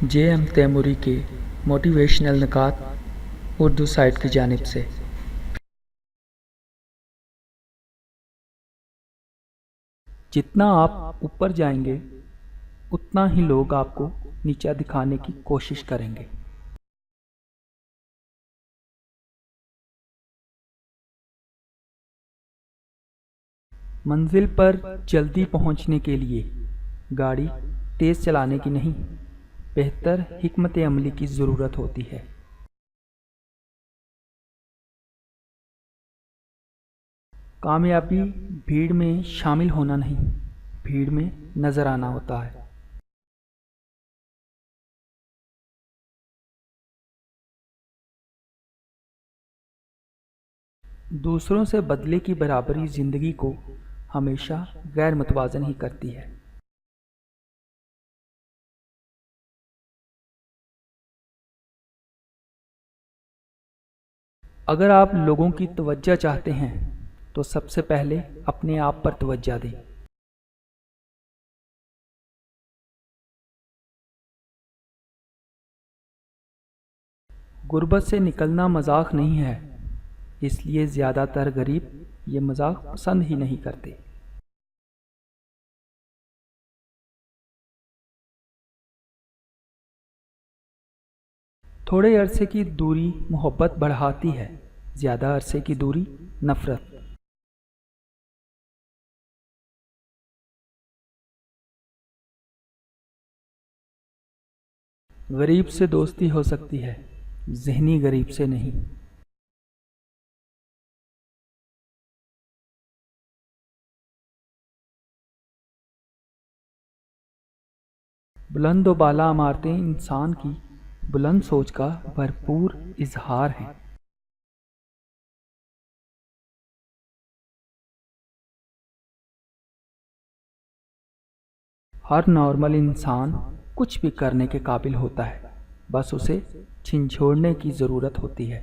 J.M.. Taimuri के motivational निकात Urdu site की जानिब से। जितना आप ऊपर जाएंगे उतना ही लोग आपको नीचा दिखाने की कोशिश करेंगे। मंजिल पर जल्दी पहुंचने के लिए गाड़ी तेज़ चलाने की नहीं, बेहतर हिकमत अमली की ज़रूरत होती है। कामयाबी भीड़ में शामिल होना नहीं, भीड़ में नज़र आना होता है। दूसरों से बदले की बराबरी ज़िंदगी को हमेशा गैर मुतवाज़न ही करती है। अगर आप लोगों की तवज्जो चाहते हैं तो सबसे पहले अपने आप पर तवज्जो दें। गुर्बत से निकलना मजाक नहीं है, इसलिए ज़्यादातर गरीब ये मजाक पसंद ही नहीं करते। थोड़े अरसे की दूरी मोहब्बत बढ़ाती है, ज़्यादा अरसे की दूरी नफ़रत। गरीब से दोस्ती हो सकती है, ज़हनी गरीब से नहीं। बुलंद व बाला इमारतें इंसान की बुलंद सोच का भरपूर इजहार हैं। हर नॉर्मल इंसान कुछ भी करने के काबिल होता है, बस उसे झिझोड़ने की ज़रूरत होती है।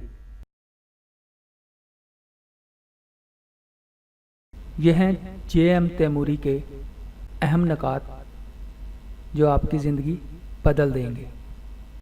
यह हैं जे.एम. तैमूरी के अहम निकात जो आपकी ज़िंदगी बदल देंगे।